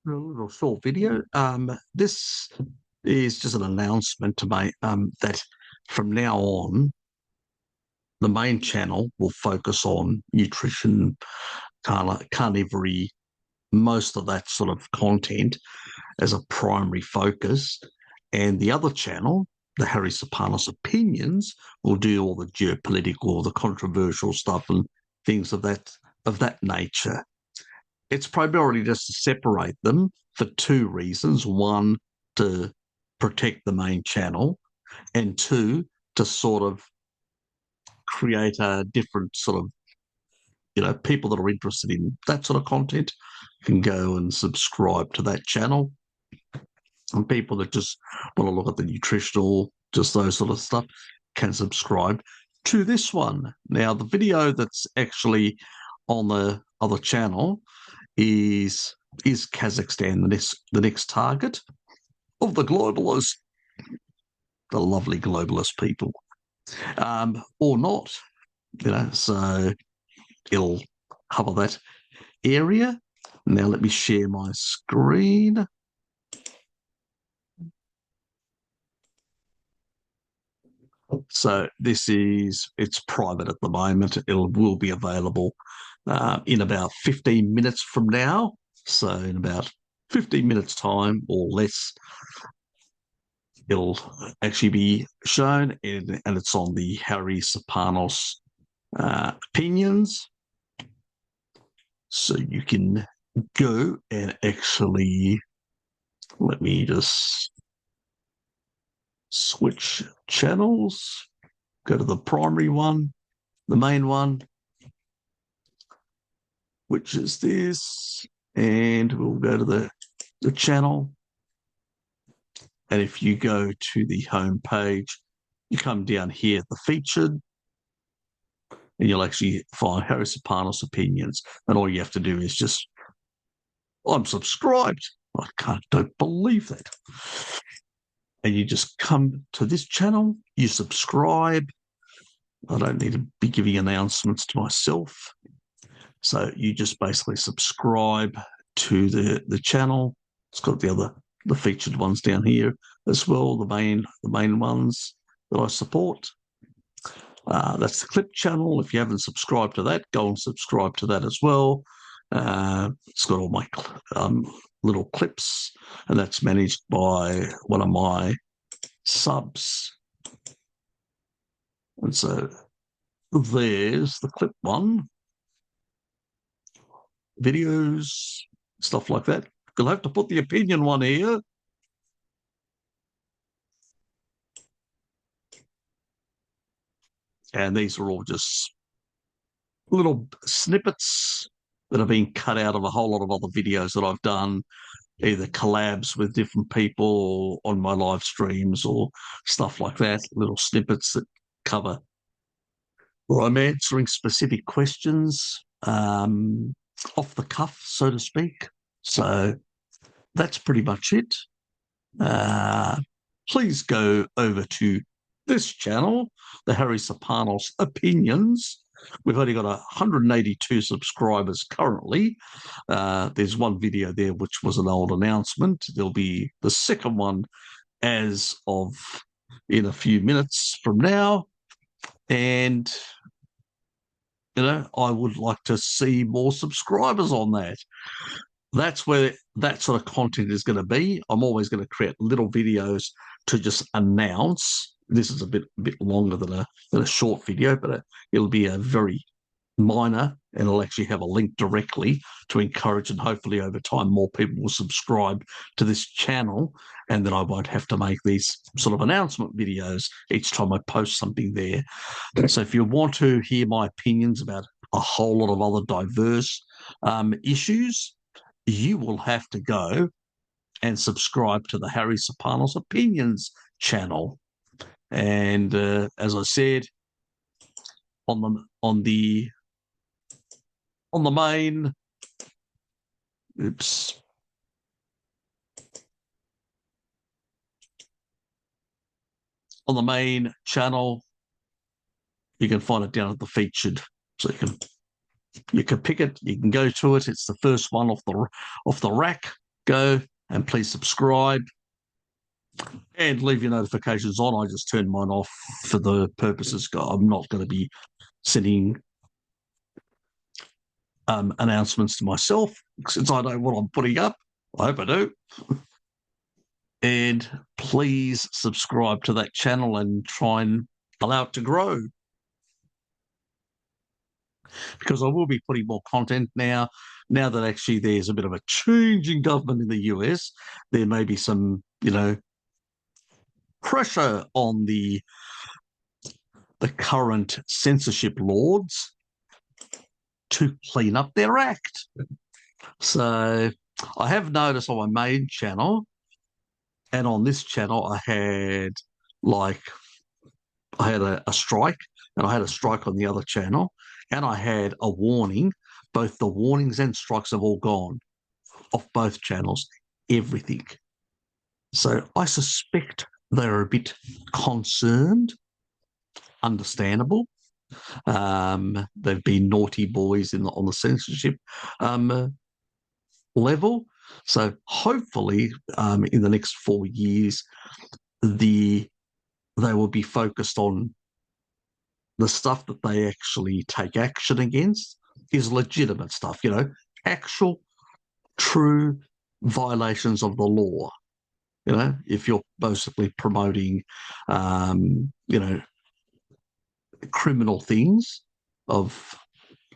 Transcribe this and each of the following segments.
A little short video. This is just an announcement to make that from now on, the main channel will focus on nutrition, carnivory, most of that sort of content as a primary focus. And the other channel, the Harry Sopanos Opinions, will do all the geopolitical, the controversial stuff and things of that nature. It's primarily just to separate them for two reasons. One, to protect the main channel, and two, to sort of create a different sort of, people that are interested in that sort of content can go and subscribe to that channel. And people that just want to look at the nutritional, just those sort of stuff, can subscribe to this one. Now, the video that's actually on the other channel is Kazakhstan the next target of the globalists, the lovely globalist people, or not, so it'll cover that area. Now let me share my screen. So it's private at the moment. It will be available in about 15 minutes from now. So in about 15 minutes time or less, it'll actually be shown, and it's on the Harry Sopanos Opinions. So you can go and actually, let me just switch channels, go to the primary one, the main one, which is this, and we'll go to the channel. And if you go to the home page, you come down here, the featured, and you'll actually find Harry Sopanos Opinions. And all you have to do is just, I'm subscribed. Don't believe that. And you just come to this channel, you subscribe. I don't need to be giving announcements to myself. So you just basically subscribe to the channel. It's got the featured ones down here as well, the main ones that I support. That's the clip channel. If you haven't subscribed to that, go and subscribe to that as well. It's got all my little clips, and that's managed by one of my subs. And so there's the clip one. Videos, stuff like that. You'll have to put the opinion one here. And these are all just little snippets that have been cut out of a whole lot of other videos that I've done, either collabs with different people or on my live streams or stuff like that, little snippets that cover where I'm answering specific questions off the cuff, so to speak. So that's pretty much it. Please go over to this channel, the Harry Sopanos Opinions. We've only got 182 subscribers currently. There's one video there which was an old announcement. There'll be the second one as of in a few minutes from now. And, I would like to see more subscribers on that. That's where that sort of content is going to be. I'm always going to create little videos to just announce. This is a bit longer than a short video, but it'll be a very minor, and it'll actually have a link directly to encourage, and hopefully over time more people will subscribe to this channel, and then I won't have to make these sort of announcement videos each time I post something there. So if you want to hear my opinions about a whole lot of other diverse issues, you will have to go and subscribe to the Harry Sopanos Opinions channel. And as I said, on the main, on the main channel, you can find it down at the featured, so you can pick it, you can go to it. It's the first one off the rack. go and please subscribe and leave your notifications on. I just turned mine off for the purposes. I'm not going to be sending announcements to myself since I know what I'm putting up. I hope I do. And please subscribe to that channel and try and allow it to grow, because I will be putting more content now. Now that actually there's a bit of a change in government in the US, there may be some, pressure on the current censorship lords to clean up their act. So I have noticed on my main channel and on this channel, I had a strike, and I had a strike on the other channel, and I had a warning. Both the warnings and strikes have all gone off both channels, everything. So I suspect they're a bit concerned, understandable. They've been naughty boys on the censorship level. So hopefully in the next 4 years, they will be focused on the stuff that they actually take action against is legitimate stuff, actual, true violations of the law. If you're basically promoting, criminal things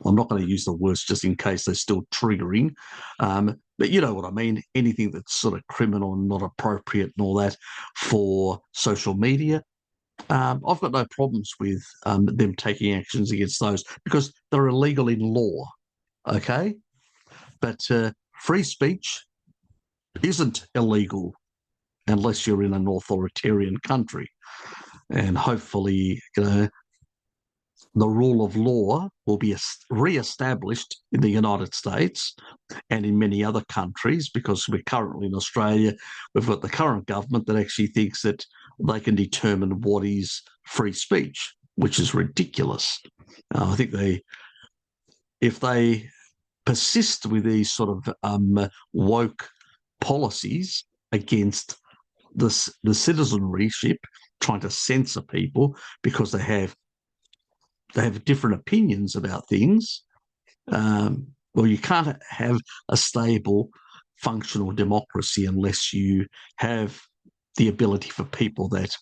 I'm not going to use the words just in case they're still triggering, but you know what I mean, anything that's sort of criminal and not appropriate and all that for social media. I've got no problems with them taking actions against those because they're illegal in law, okay? But free speech isn't illegal unless you're in an authoritarian country. And hopefully, the rule of law will be re-established in the United States and in many other countries, because we're currently in Australia, we've got the current government that actually thinks that they can determine what is free speech, which is ridiculous. I think if they persist with these sort of woke policies against the citizenryship, trying to censor people because they have different opinions about things. Well, you can't have a stable, functional democracy unless you have the ability for people that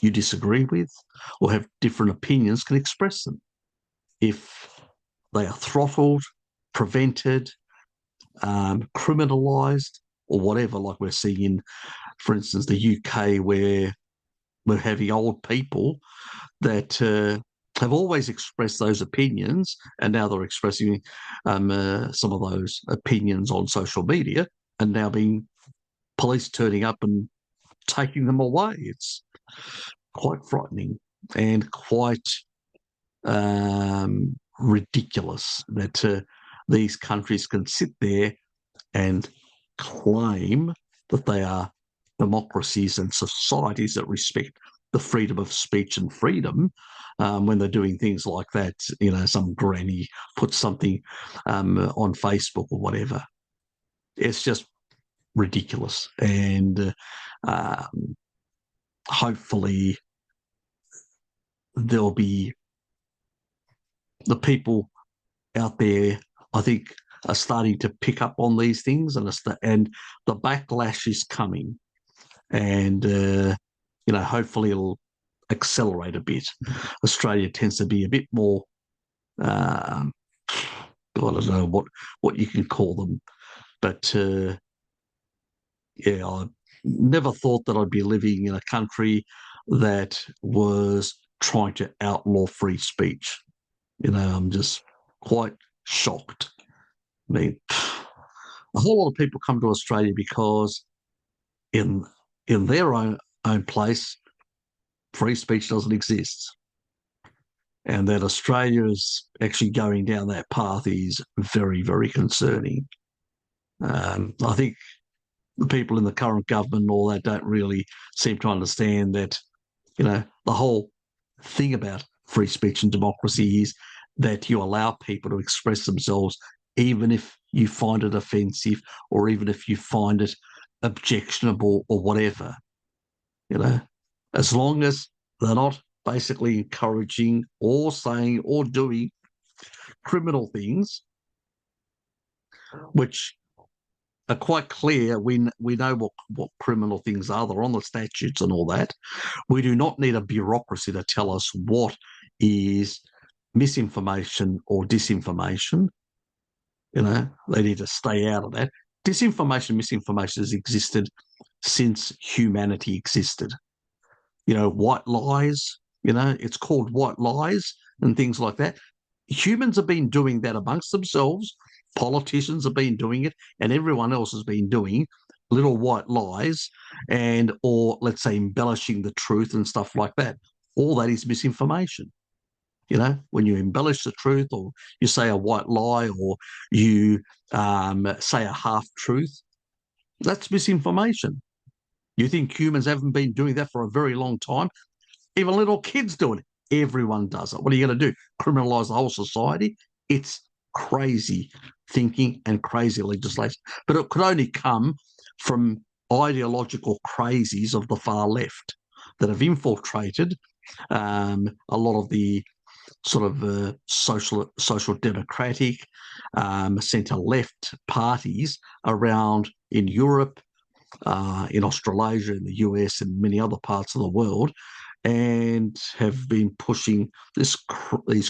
you disagree with or have different opinions can express them. If they are throttled, prevented, criminalised, or whatever, like we're seeing in, for instance, the UK, where we're having old people that have always expressed those opinions, and now they're expressing some of those opinions on social media, and now being police turning up and taking them away. It's quite frightening and quite ridiculous that these countries can sit there and claim that they are democracies and societies that respect the freedom of speech and freedom, when they're doing things like that. Some granny puts something on Facebook or whatever. It's just ridiculous. And hopefully there'll be the people out there, I think, are starting to pick up on these things, and the backlash is coming. And hopefully it'll accelerate a bit. Australia tends to be a bit more, I don't know what you can call them, but I never thought that I'd be living in a country that was trying to outlaw free speech. I'm just quite shocked. I mean, a whole lot of people come to Australia because in their own place, free speech doesn't exist. And that Australia is actually going down that path is very, very concerning. I think the people in the current government and all that don't really seem to understand that, the whole thing about free speech and democracy is that you allow people to express themselves, even if you find it offensive, or even if you find it objectionable or whatever, as long as they're not basically encouraging or saying or doing criminal things, which are quite clear. We know what criminal things are. They're on the statutes and all that. We do not need a bureaucracy to tell us what is misinformation or disinformation. They need to stay out of that. Disinformation, misinformation has existed since humanity existed. White lies, it's called white lies and things like that. Humans have been doing that amongst themselves. Politicians have been doing it, and everyone else has been doing little white lies or let's say embellishing the truth and stuff like that. All that is misinformation. When you embellish the truth, or you say a white lie, or you say a half truth, that's misinformation. You think humans haven't been doing that for a very long time? Even little kids do it. Everyone does it. What are you going to do? Criminalize the whole society? It's crazy thinking and crazy legislation. But it could only come from ideological crazies of the far left that have infiltrated a lot of the sort of social democratic centre left parties around in Europe, in Australasia, in the US, and many other parts of the world, and have been pushing these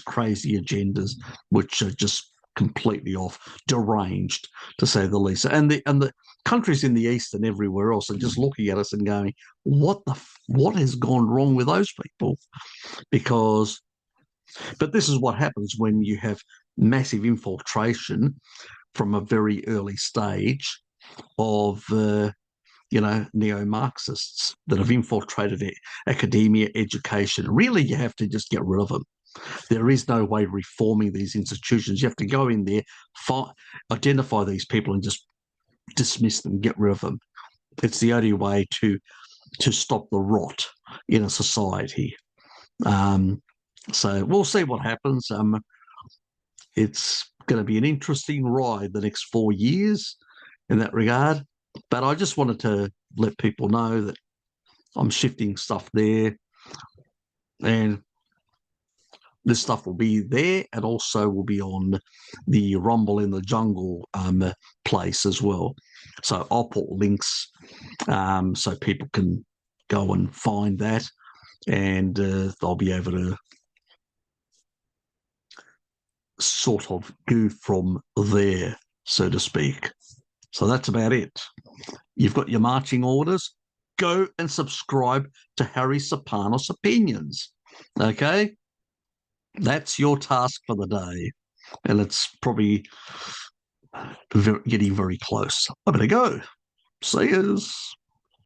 crazy agendas, which are just completely off, deranged, to say the least. And the countries in the East and everywhere else are just looking at us and going, what has gone wrong with those people? But this is what happens when you have massive infiltration from a very early stage of neo-Marxists that have infiltrated academia, education. Really, you have to just get rid of them. There is no way reforming these institutions. You have to go in there, identify these people and just dismiss them, get rid of them. It's the only way to stop the rot in a society. So we'll see what happens. It's going to be an interesting ride the next 4 years in that regard. But I just wanted to let people know that I'm shifting stuff there, and this stuff will be there, and also will be on the Rumble in the Jungle place as well. So I'll put links so people can go and find that, and they'll be able to sort of go from there, so to speak. So that's about it. You've got your marching orders. Go and subscribe to Harry Sopanos Opinions. Okay? That's your task for the day. And it's probably getting very close. I better go. See yous.